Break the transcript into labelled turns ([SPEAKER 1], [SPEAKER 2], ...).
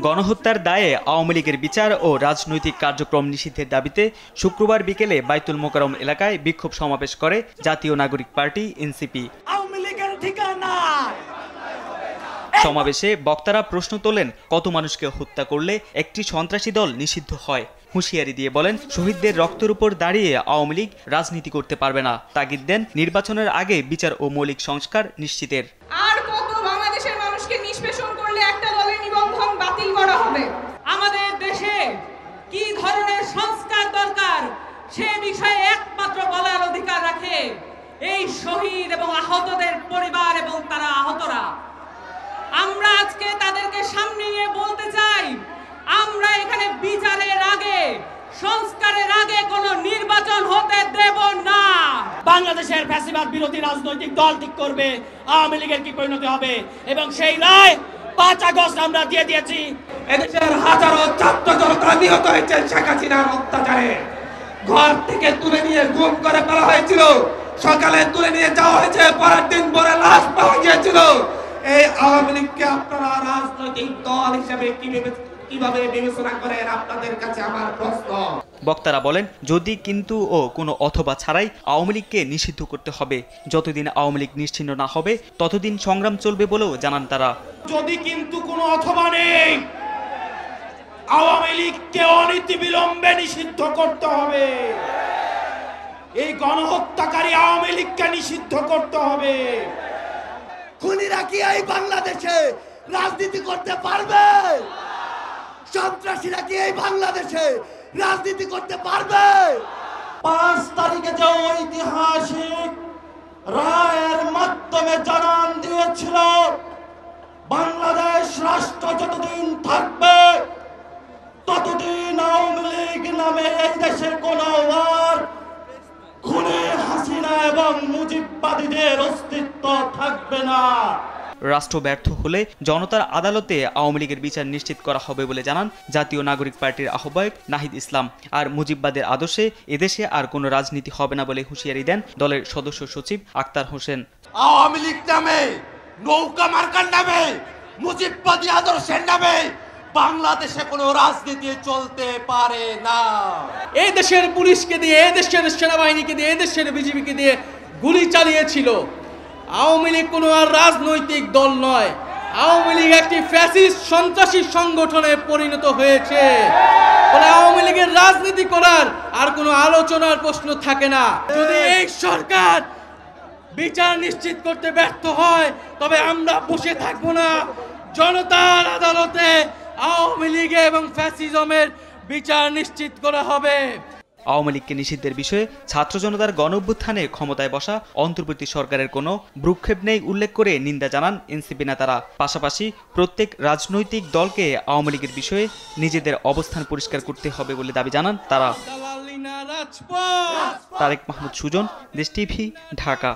[SPEAKER 1] গণহত্যার দায়ে আওয়ামী লীগের বিচার ও রাজনৈতিক কার্যক্রম নিষিদ্ধের দাবিতে শুক্রবার বিকেলে বাইতুল মোকাররম এলাকায় বিক্ষোভ সমাবেশ করে জাতীয় নাগরিক পার্টি এনসিপি। সমাবেশে বক্তারা প্রশ্ন তোলেন, কত মানুষকে হত্যা করলে একটি সন্ত্রাসী দল নিষিদ্ধ হয়? হুঁশিয়ারি দিয়ে বলেন, শহীদদের রক্তের উপর দাঁড়িয়ে আওয়ামী লীগ রাজনীতি করতে পারবে না। তাগিদ দেন নির্বাচনের আগে বিচার ও মৌলিক সংস্কার নিশ্চিতের।
[SPEAKER 2] আর কত বাংলাদেশের মানুষকে নিষ্পেষণ করলে একটা দলের নিবন্ধন বাতিল করা হবে?
[SPEAKER 3] আমাদের দেশে কি ধরনের সংস্কার দরকার সে বিষয়ে একমাত্র বলার অধিকার রাখে এই শহীদ এবং আহতদের পরিবার এবং তারা আহতরা। আমরা আজকে তাদেরকে সামনে নিয়ে বলতে চাই, আমরা এখানে বিচারের আগে, সংস্কারের আগে কোনো নির্বাচন হতে দেব না।
[SPEAKER 4] বাংলাদেশের ফ্যাসিবাদ বিরোধী রাজনৈতিক দল ঠিক করবে আওয়ামী লীগের কি পরিণতি হবে, এবং সেই রায় 5 আগস্ট আমরা দিয়ে দিয়েছি।
[SPEAKER 5] এদেশের হাজারো ছাত্র জনতা নিহত হয়েছে শেখ হাসিনার অত্যাচারে। ঘর থেকে তুলে নিয়ে গুম করে ফেলা হয়েছিল, সকালে তুলে নিয়ে যাওয়া হয়েছে, পরের দিন পরে লাশ পাওয়া গিয়েছিল। এই আওয়ামী লীগকে আপনারা রাজনৈতিক দল হিসেবে কিভাবে বিবেচনা করেন? আপনাদের কাছে আমার প্রশ্ন।
[SPEAKER 1] বক্তারা বলেন, যদি কিন্তু ও কোনো অথবা ছাড়াই আওয়ামী লীগকে নিষিদ্ধ করতে হবে। যতদিন আওয়ামী লীগ নিশ্চিহ্ন না হবে ততদিন সংগ্রাম চলবে বলেও জানান তারা।
[SPEAKER 4] যদি কিন্তু কোনো অথবা নেই, আওয়ামী লীগকে অনতিবিলম্বে নিষিদ্ধ করতে হবে। এই গণহত্যাকারী আওয়ামী লীগকে নিষিদ্ধ করতে হবে। খুনিরা কি এই বাংলাদেশে রাজনীতি করতে পারবে? সন্ত্রাসীরা কি এই বাংলাদেশে রাজনীতি করতে পারবে? 5 তারিখে যে ঐতিহাসিক রায়ের মাধ্যমে জানান দিয়েছিল, বাংলাদেশ রাষ্ট্র যতদিন থাকবে ততদিন আওয়ামী লীগ নামে এই দেশে কোনো আর খুনি হাসিনা এবং মুজিববাদীদের অস্তিত্ব থাকবে না।
[SPEAKER 1] রাষ্ট্র ব্যর্থ হলে জনতার আদালতে আওয়ামী লীগের বিচার নিশ্চিত করা হবে বলে জানান জাতীয় নাগরিক পার্টির আহ্বায়ক নাহিদ ইসলাম। আর মুজিববাদের আদর্শে এদেশে আর কোনো রাজনীতি হবে না বলে হুঁশিয়ারি দেন দলের সদস্য সচিব আক্তার হোসেন।
[SPEAKER 6] আওয়ামী লীগ নামে, নৌকা মার্কার নামে, মুজিববাদী আদর্শের নামে বাংলাদেশে কোনো রাজনীতি চলতে পারে না।
[SPEAKER 4] এই দেশের পুলিশকে দিয়ে, এই দেশের সেনাবাহিনীকে দিয়ে, এই দেশের বিজিবিকে দিয়ে গুলি চালিয়েছিল। আওয়ামী লীগ কোনো আর রাজনৈতিক দল নয়। আওয়ামী লীগ একটি ফ্যাসিস্ট সন্ত্রাসী সংগঠনে পরিণত হয়েছে। ফলে আওয়ামী লীগের রাজনীতি করার আর কোনো আলোচনার প্রশ্ন থাকে না। যদি এই সরকার বিচার নিশ্চিত করতে ব্যর্থ হয় তবে আমরা বসে থাকবো না। জনতার আদালতে আওয়ামী লীগ এবং ফ্যাসিজমের বিচার নিশ্চিত করা হবে।
[SPEAKER 1] আওয়ামী লীগকে নিষিদ্ধের বিষয়ে ছাত্র জনতার গণঅভ্যুত্থানে ক্ষমতায় বসা অন্তর্বর্তী সরকারের কোনো ভ্রুক্ষেপ নেই উল্লেখ করে নিন্দা জানান এনসিপি নেতারা। পাশাপাশি প্রত্যেক রাজনৈতিক দলকে আওয়ামী লীগের বিষয়ে নিজেদের অবস্থান পরিষ্কার করতে হবে বলে দাবি জানান তারা। তারেক মাহমুদ সুজন, দেশ টিভি, ঢাকা।